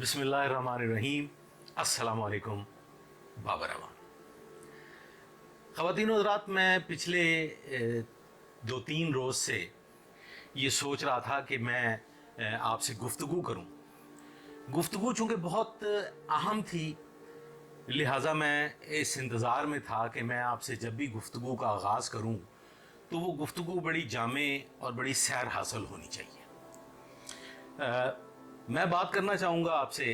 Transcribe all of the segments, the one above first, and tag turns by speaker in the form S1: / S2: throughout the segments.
S1: बिस्मिल्लाहिर्रहमानिर्रहीम। अस्सलाम वालेकुम बाबर अमान। ख़वातीन और हज़रात, मैं पिछले 2-3 रोज़ से ये सोच रहा था कि मैं आपसे गुफ्तगू करूं। गुफ्तगू चूँकि बहुत अहम थी, लिहाजा मैं इस इंतज़ार में था कि मैं आपसे जब भी गुफ्तगू का आगाज़ करूं तो वो गुफ्तगू बड़ी जामे और बड़ी सैर हासिल होनी चाहिए। मैं बात करना चाहूँगा आपसे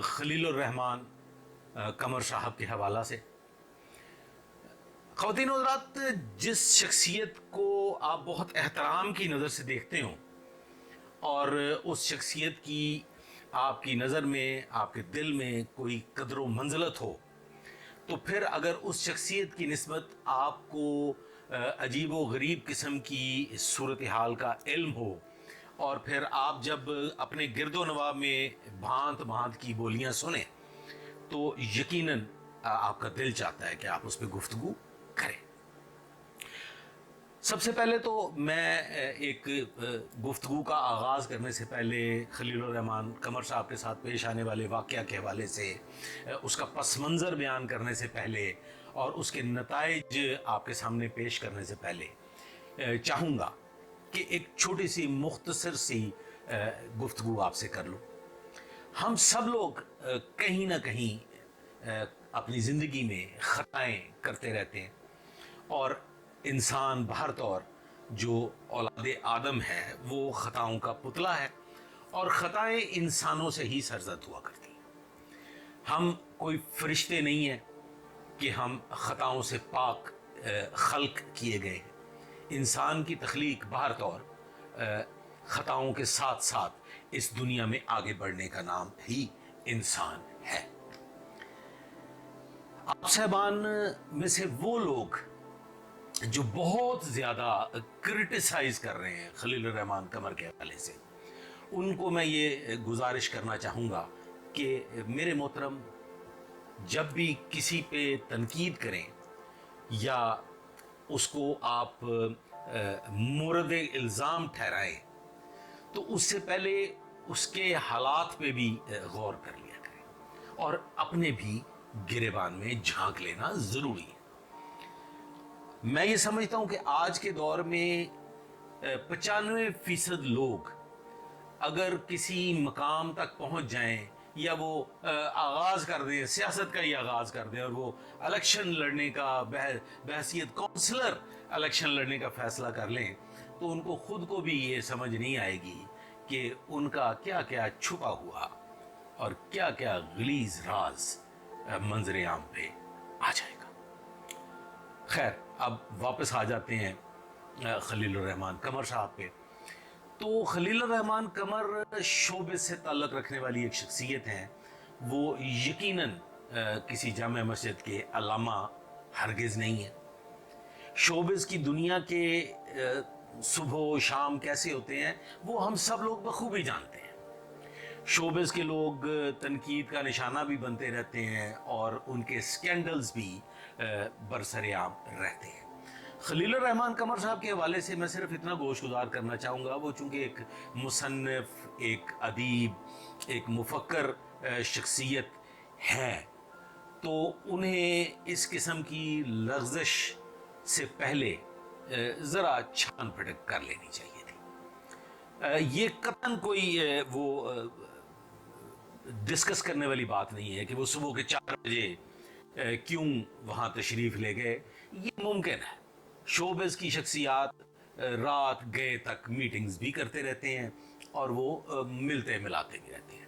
S1: खलीलुर रहमान कमर साहब के हवाला से। ख़वातीन और हज़रात, जिस शख्सियत को आप बहुत एहतराम की नज़र से देखते हो और उस शख्सियत की आपकी नज़र में, आपके दिल में कोई कदर व मंज़लत हो, तो फिर अगर उस शख्सियत की निस्बत आपको अजीब व गरीब किस्म की सूरत हाल का इल्म हो और फिर आप जब अपने गिरदो नवाब में भांत भांत की बोलियां सुने तो यकीनन आपका दिल चाहता है कि आप उस पर गुफ्तगू करें। सबसे पहले तो मैं एक गुफ्तगू का आगाज़ करने से पहले खलीलुर रहमान कमर साहब के साथ पेश आने वाले वाक़या के हवाले से, उसका पस मंज़र बयान करने से पहले और उसके नताइज आपके सामने पेश करने से पहले चाहूँगा कि एक छोटी सी मुख्तसर सी गुफ्तगू आपसे कर लूँ। हम सब लोग कहीं ना कहीं अपनी ज़िंदगी में ख़ताएँ करते रहते हैं और इंसान बहर तौर जो औलाद आदम है वो ख़ताओं का पुतला है और ख़ताएँ इंसानों से ही सरज़द हुआ करती हैं। हम कोई फ़रिश्ते नहीं हैं कि हम ख़ताओं से पाक खल्क किए गए हैं। इंसान की तख्लीक बहर तौर ख़ताओं के साथ साथ इस दुनिया में आगे बढ़ने का नाम ही इंसान है। आप साहबान में से वो लोग जो बहुत ज़्यादा क्रिटिसाइज कर रहे हैं खलीलुर रहमान कमर के हवाले से, उनको मैं ये गुजारिश करना चाहूँगा कि मेरे मोहतरम, जब भी किसी पे तनकीद करें या उसको आप मुर्द इल्ज़ाम ठहराएं तो उससे पहले उसके हालात पे भी गौर कर लिया करें और अपने भी गिरेबान में झांक लेना ज़रूरी है। मैं ये समझता हूँ कि आज के दौर में 95% लोग अगर किसी मकाम तक पहुँच जाएं या वो आगाज़ कर दें, सियासत का ही आगाज़ कर दें और वो इलेक्शन लड़ने का बहसीत काउंसलर इलेक्शन लड़ने का फ़ैसला कर लें, तो उनको ख़ुद को भी ये समझ नहीं आएगी कि उनका क्या क्या छुपा हुआ और क्या क्या गलीज़ राज मंजर आम पे आ जाएगा। खैर, अब वापस आ जाते हैं खलीलुर रहमान कमर साहब पे। तो खलीलुर रहमान कमर शोबे से ताल्लुक़ रखने वाली एक शख्सियत हैं। वो यकीनन किसी जामे मस्जिद के अलामा हरगिज़ नहीं है। शोबिज़ की दुनिया के सुबह शाम कैसे होते हैं वो हम सब लोग बखूबी जानते हैं। शोबिज़ के लोग तनकीद का निशाना भी बनते रहते हैं और उनके स्कैंडल्स भी बरसरेआम रहते हैं। खलीलुर रहमान कमर साहब के हवाले से मैं सिर्फ इतना गोशगुजार करना चाहूँगा, वो चूँकि एक मुसन्निफ़, एक अदीब, एक मुफक्कर शख्सियत है, तो उन्हें इस किस्म की लग़्ज़िश से पहले ज़रा छान फटक कर लेनी चाहिए थी। ये कतन कोई वो डिस्कस करने वाली बात नहीं है कि वो सुबह के 4 बजे क्यों वहाँ तशरीफ़ ले गए। ये मुमकिन है। शोबिज़ की शख्सियात रात गए तक मीटिंग्स भी करते रहते हैं और वो मिलते मिलाते भी रहते हैं।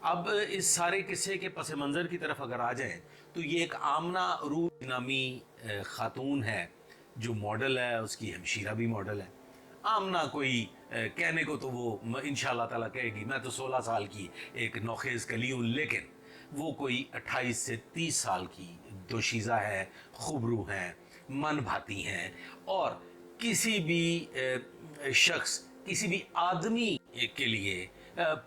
S1: अब इस सारे किस्से के पस मंज़र की तरफ अगर आ जाएं तो ये एक आमना रूज नामी ख़ातून है जो मॉडल है, उसकी हमशीरा भी मॉडल है। आमना कोई कहने को तो वो इंशाअल्लाह ताला कहेगी मैं तो 16 साल की एक नौखेज़ कली हूँ, लेकिन वो कोई 28 से 30 साल की दोशीज़ा है, खुबरू हैं, मन भाती हैं और किसी भी शख्स, किसी भी आदमी के लिए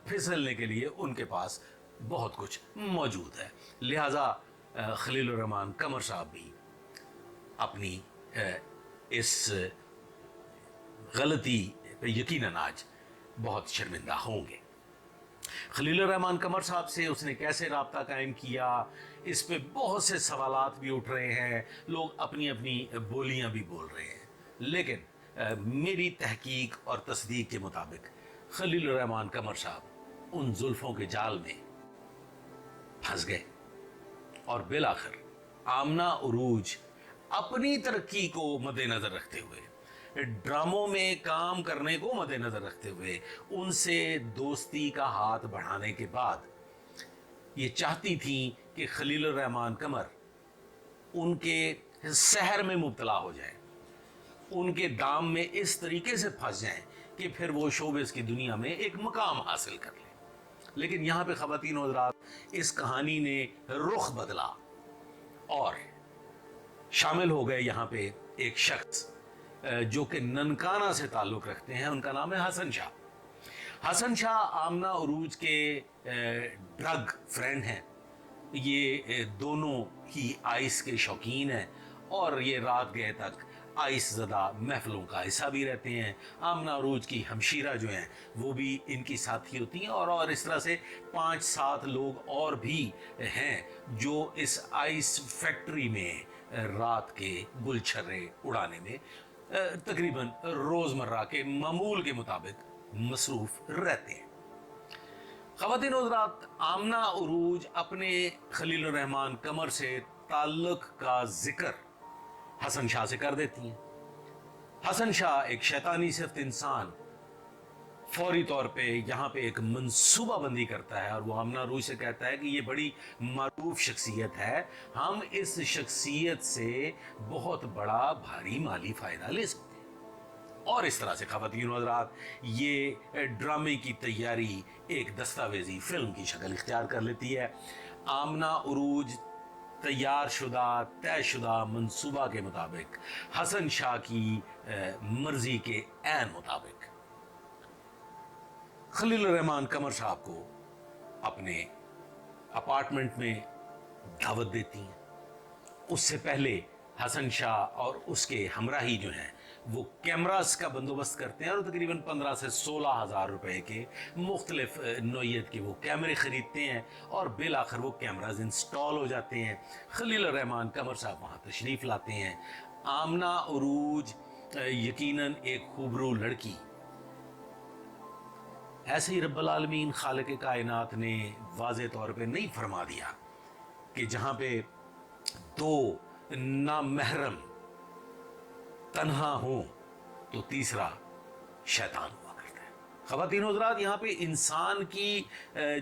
S1: फिसलने के लिए उनके पास बहुत कुछ मौजूद है। लिहाजा खलीलुर रहमान कमर साहब भी अपनी इस गलती पे यकीनन आज बहुत शर्मिंदा होंगे। खलील रहमान कमर साहब से उसने कैसे राब्ता कायम किया, इस पे बहुत से सवालात भी उठ रहे हैं, लोग अपनी अपनी बोलियां भी बोल रहे हैं। लेकिन मेरी तहकीक और तस्दीक के मुताबिक खलील रहमान कमर साहब उन जुल्फों के जाल में फंस गए और बिलाखिर आमना उरूज अपनी तरक्की को मद्देनजर रखते हुए, ड्रामों में काम करने को मद्देनजर रखते हुए उनसे दोस्ती का हाथ बढ़ाने के बाद ये चाहती थी कि खलील रहमान कमर उनके सहर में मुब्तला हो जाए, उनके दाम में इस तरीके से फंस जाएं कि फिर वो शोबिस की दुनिया में एक मकाम हासिल कर ले। लेकिन यहाँ पे ख़वातीन और हज़रात, इस कहानी ने रुख बदला और शामिल हो गए यहाँ पे एक शख्स जो कि ननकाना से ताल्लुक़ रखते हैं। उनका नाम है हसन शाह। हसन शाह आमना उरूज के ड्रग फ्रेंड हैं। ये दोनों ही आइस के शौकीन हैं और ये रात गए तक आइस ज़दा महफिलों का हिस्सा भी रहते हैं। आमना उरूज की हमशीरा जो हैं वो भी इनकी साथी होती हैं और इस तरह से 5-7 लोग और भी हैं जो इस आइस फैक्ट्री में रात के गुलछर्रे उड़ाने में तकरीबन रोज़मर्रा के मामूल के मुताबिक मसरूफ़ रहते हैं। ख़वातीन और हज़रात, आमना उरूज अपने खलील रहमान कमर से ताल्लुक़ का जिक्र हसन शाह से कर देती हैं। हसन शाह एक शैतानी सिफ्त इंसान फौरी तौर पे यहाँ पे एक मंसूबा बंदी करता है और वो आमना उरूज से कहता है कि ये बड़ी मारूफ शख्सियत है, हम इस शख्सियत से बहुत बड़ा भारी माली फ़ायदा ले सकते हैं। और इस तरह से ख़वातीन और हज़रात, ये ड्रामे की तैयारी एक दस्तावेजी फ़िल्म की शक्ल इख्तियार कर लेती है। आमना उरूज तैयार शुदा तय शुदा मंसूबा के मुताबिक, हसन शाह की मर्जी के ऐन मुताबिक खलील रहमान कमर साहब को अपने अपार्टमेंट में दावत देती हैं। उससे पहले हसन शाह और उसके हमराही जो हैं वो कैमरास का बंदोबस्त करते हैं और तकरीबन 15 से 16 हज़ार रुपए के मुख्तलिफ नौइयत के वो कैमरे ख़रीदते हैं और बिलाखिर वो कैमराज इंस्टॉल हो जाते हैं। खलील रहमान कमर साहब वहाँ तशरीफ़ लाते हैं। आमना उरूज यकीनन एक खूबरू लड़की, ऐसे ही रब्बुल आलमीन खालिक कायनात ने वाज़े तौर पे नहीं फरमा दिया कि जहाँ पे दो नामहरम तन्हा हो तो तीसरा शैतान हुआ करता है। ख़वातीन और हज़रात, यहाँ पे इंसान की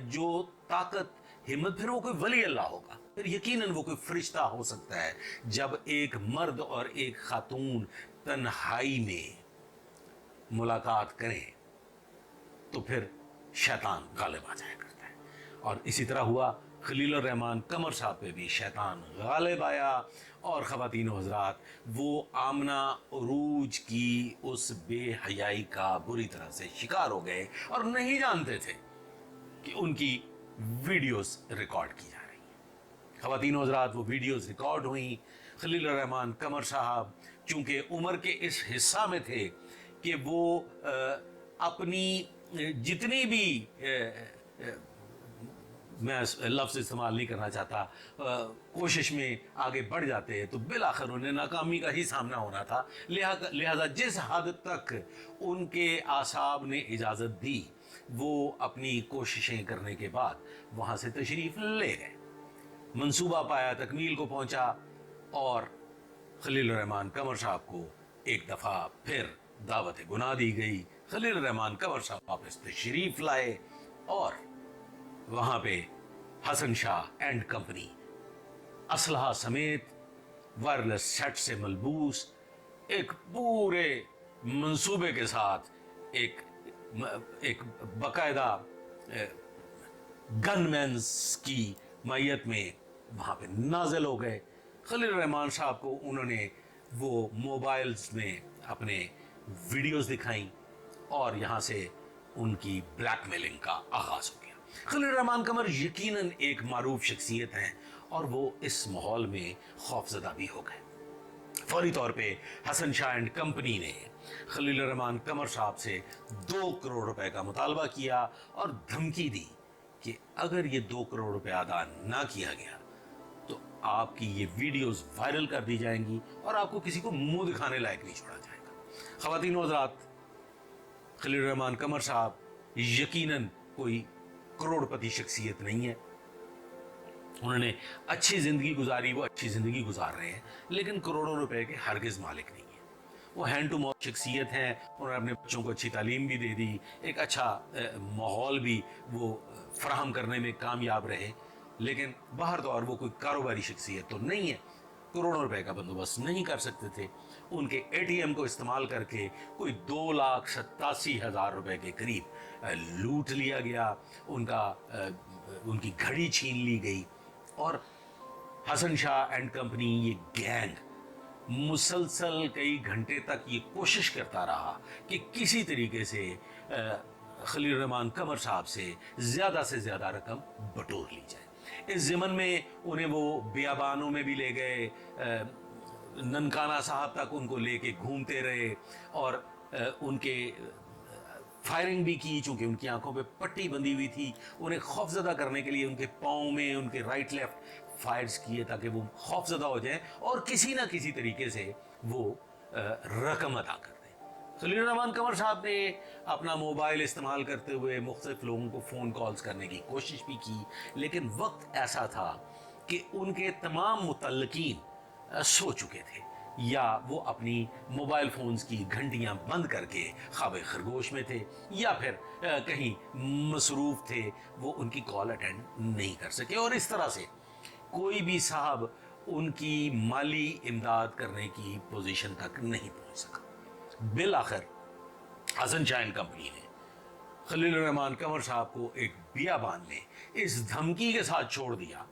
S1: जो ताकत हिम्मत, फिर वो कोई वली अल्लाह होगा, फिर यकीनन वो कोई फरिश्ता हो सकता है। जब एक मर्द और एक खातून तन्हाई में मुलाकात करें तो फिर शैतान गालिब आ जाया करता है। और इसी तरह हुआ, खलील रहमान कमर साहब पे भी शैतान गालिब आया और ख़वातीन और हज़रात, वो आमना उरूज की उस बेहयाई का बुरी तरह से शिकार हो गए और नहीं जानते थे कि उनकी वीडियोस रिकॉर्ड की जा रही हैं। ख़वातीन और हज़रात, वो वीडियोस रिकॉर्ड हुई। खलील रहमान कमर साहब चूँकि उम्र के इस हिस्सा में थे कि वो अपनी जितनी भी मैं लफ्ज़ इस्तेमाल नहीं करना चाहता, कोशिश में आगे बढ़ जाते हैं तो बिलाखिर उन्हें नाकामी का ही सामना होना था। लिहाजा जिस हद तक उनके आसाब ने इजाज़त दी, वो अपनी कोशिशें करने के बाद वहाँ से तशरीफ़ ले गए। मंसूबा पाया तकमील को पहुँचा और खलील रहमान कमर साहब को एक दफ़ा फिर दावत गुनाह दी गई। खलील रहमान कमर साहब वापस तशरीफ़ लाए और वहाँ पे हसन शाह एंड कंपनी असलहा समेत वायरलेस सेट से मलबूस एक पूरे मंसूबे के साथ एक बाकायदा गनमैन्स की मैयत में वहाँ पे नाज़िल हो गए। खलील रहमान साहब को उन्होंने वो मोबाइल्स में अपने वीडियोस दिखाई और यहाँ से उनकी ब्लैकमेलिंग का आगाज़ हो गया। खलील रहमान कमर यकीनन एक मारूफ शख्सियत हैं और वो इस माहौल में खौफजदा भी हो गए। फौरी तौर पे हसन शाह एंड कंपनी ने खलील रहमान कमर साहब से 2 करोड़ रुपए का मुतालबा किया और धमकी दी کہ اگر یہ 2 کروڑ روپے ادا نہ کیا گیا تو آپ کی یہ ویڈیوز وائرل کر دی جائیں گی اور آپ کو کسی کو منہ دکھانے لائق نہیں چھوڑا جائے گا۔ خواتین و حضرات، خلیل الرحمان قمر صاحب یقیناً کوئی کروڑ پتی شخصیت نہیں ہے، انہوں نے اچھی زندگی گزاری، وہ اچھی زندگی گزار رہے ہیں، لیکن کروڑوں روپے کے ہرگز مالک نہیں ہیں۔ وہ ہینڈ ٹو ماؤتھ شخصیت ہیں، انہوں نے اپنے بچوں کو اچھی تعلیم بھی دے دی، ایک اچھا ماحول بھی وہ فراہم کرنے میں کامیاب رہے، لیکن باہر تو اور وہ کوئی کاروباری شخصیت تو نہیں ہے، کروڑوں روپے کا بندوبست نہیں کر سکتے تھے۔ ان کے اے ٹی ایم کو استعمال کر کے کوئی 2,87,000 روپے کے قریب لوٹ لیا گیا، ان کی گھڑی چھین لی گئی، اور حسن شاہ اینڈ کمپنی یہ گینگ مسلسل کئی گھنٹے تک یہ کوشش کرتا رہا کہ کسی طریقے سے خلیل الرحمان قمر صاحب سے زیادہ رقم بٹور لی جائے۔ اس ضمن میں انہیں وہ بیابانوں میں بھی لے گئے، ننکانہ صاحب تک ان کو لے کے گھومتے رہے، اور ان کے فائرنگ بھی کی، چونکہ ان کی آنکھوں پہ پٹی بندھی ہوئی تھی، انہیں خوفزدہ کرنے کے لیے ان کے پاؤں میں ان کے رائٹ لیفٹ فائرز کیے تاکہ وہ خوفزدہ ہو جائیں اور کسی نہ کسی طریقے سے وہ رقم ادا کر دیں۔ خلیل الرحمان قمر صاحب نے اپنا موبائل استعمال کرتے ہوئے مختلف لوگوں کو فون کالز کرنے کی کوشش بھی کی، لیکن وقت ایسا تھا کہ ان کے تمام متعلقین سو چکے تھے، یا وہ اپنی موبائل فونز کی گھنٹیاں بند کر کے خواب خرگوش میں تھے، یا پھر کہیں مصروف تھے، وہ ان کی کال اٹینڈ نہیں کر سکے، اور اس طرح سے کوئی بھی صاحب ان کی مالی امداد کرنے کی پوزیشن تک نہیں پہنچ سکا۔ بالآخر حسن شاہ اینڈ کمپنی نے خلیل الرحمان قمر صاحب کو ایک بیابان میں اس دھمکی کے ساتھ چھوڑ دیا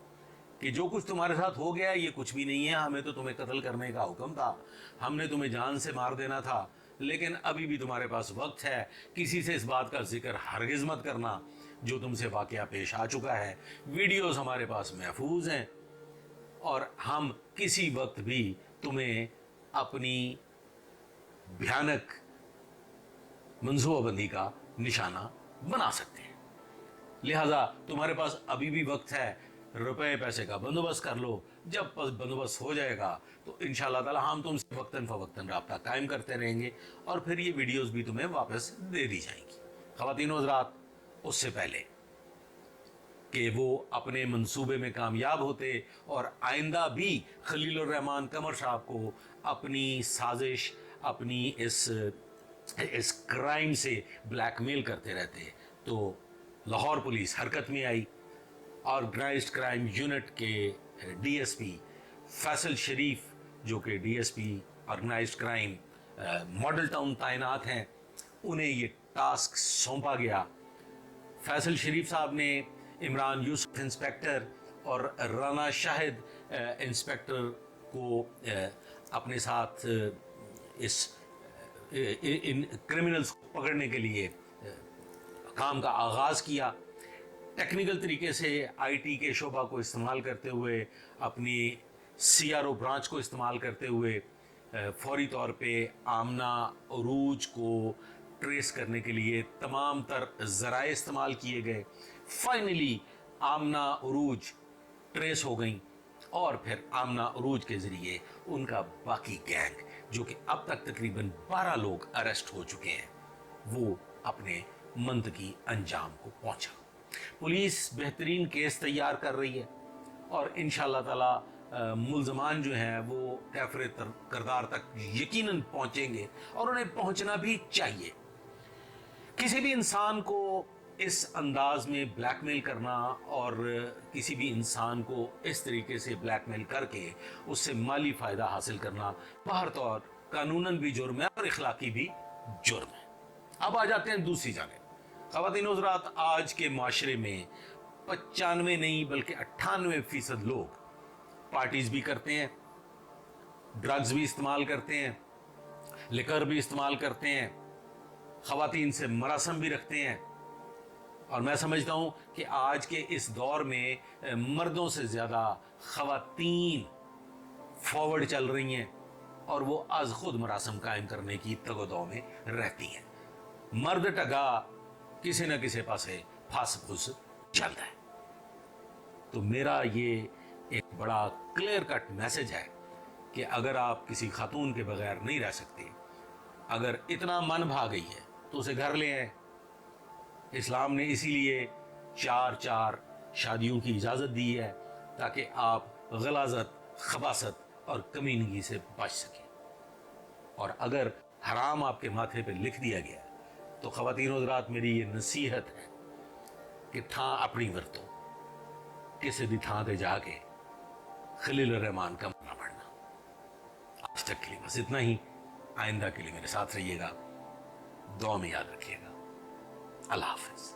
S1: کہ جو کچھ تمہارے ساتھ ہو گیا یہ کچھ بھی نہیں ہے، ہمیں تو تمہیں قتل کرنے کا حکم تھا، ہم نے تمہیں جان سے مار دینا تھا، لیکن ابھی بھی تمہارے پاس وقت ہے، کسی سے اس بات کا ذکر ہرگز مت کرنا جو تم سے واقعہ پیش آ چکا ہے، ویڈیوز ہمارے پاس محفوظ ہیں، اور ہم کسی وقت بھی تمہیں اپنی بھیانک منصوبہ بندی کا نشانہ بنا سکتے ہیں، لہذا تمہارے پاس ابھی بھی وقت ہے، روپے پیسے کا بندوبست کر لو، جب بندوبست ہو جائے گا تو انشاءاللہ تعالی ہم تم سے وقتاً فوقتاً رابطہ قائم کرتے رہیں گے، اور پھر یہ ویڈیوز بھی تمہیں واپس دے دی جائیں گی۔ خواتین و حضرات، اس سے پہلے کہ وہ اپنے منصوبے میں کامیاب ہوتے اور آئندہ بھی خلیل الرحمان قمر صاحب کو اپنی سازش، اپنی اس کرائم سے بلیک میل کرتے رہتے، تو لاہور پولیس حرکت میں آئی، آرگنائزڈ کرائم یونٹ کے D S P Faisal Sharif, جو کہ D S P organised crime Model Town تعینات ہیں، انہیں یہ ٹاسک سونپا گیا۔ فیصل شریف صاحب نے عمران یوسف انسپیکٹر اور رانا شاہد انسپیکٹر کو اپنے ساتھ ان کرمنلز کو پکڑنے کے لیے کام کا آغاز کیا۔ ٹیکنیکل طریقے سے آئی ٹی کے شعبہ کو استعمال کرتے ہوئے، اپنی سی آر او برانچ کو استعمال کرتے ہوئے فوری طور پہ آمنہ عروج کو ٹریس کرنے کے لیے تمام تر ذرائع استعمال کیے گئے۔ فائنلی آمنہ عروج ٹریس ہو گئیں، اور پھر آمنہ عروج کے ذریعے ان کا باقی گینگ، جو کہ اب تک تقریباً 12 لوگ اریسٹ ہو چکے ہیں، وہ اپنے منطقی انجام کو پہنچا۔ پولیس بہترین کیس تیار کر رہی ہے، اور انشاءاللہ تعالی ملزمان جو ہیں وہ کیفر کردار تک یقیناً پہنچیں گے، اور انہیں پہنچنا بھی چاہیے۔ کسی بھی انسان کو اس انداز میں بلیک میل کرنا، اور کسی بھی انسان کو اس طریقے سے بلیک میل کر کے اس سے مالی فائدہ حاصل کرنا باہر طور قانوناً بھی جرم ہے اور اخلاقی بھی جرم ہے۔ اب آ جاتے ہیں دوسری جانب۔ خواتین و حضرات، آج کے معاشرے میں 95 نہیں بلکہ 98% لوگ پارٹیز بھی کرتے ہیں، ڈرگز بھی استعمال کرتے ہیں، لکر بھی استعمال کرتے ہیں، خواتین سے مراسم بھی رکھتے ہیں، اور میں سمجھتا ہوں کہ آج کے اس دور میں مردوں سے زیادہ خواتین فارورڈ چل رہی ہیں، اور وہ از خود مراسم قائم کرنے کی تگ و دو میں رہتی ہیں۔ مرد ٹگا کسی نہ کسی پاسے پھاس پھوس چلتا ہے. تو میرا یہ ایک بڑا کلیئر کٹ میسج ہے کہ اگر آپ کسی خاتون کے بغیر نہیں رہ سکتے، اگر اتنا من بھا گئی ہے تو اسے گھر لے آئیں. اسلام نے اسی لیے 4 شادیوں کی اجازت دی ہے تاکہ آپ غلاظت، خباثت اور کمینگی سے بچ سکیں. اور اگر حرام آپ کے ماتھے پہ لکھ دیا گیا تو خواتین و حضرات میری یہ نصیحت ہے کہ تھاں اپنی ورتو، کسی بھی تھاں تے جا کے خلیل الرحمان کا مانا پڑنا. آج تک کے لیے بس اتنا ہی. آئندہ کے لیے میرے ساتھ رہیے گا، دعا میں یاد رکھیے گا. اللہ حافظ.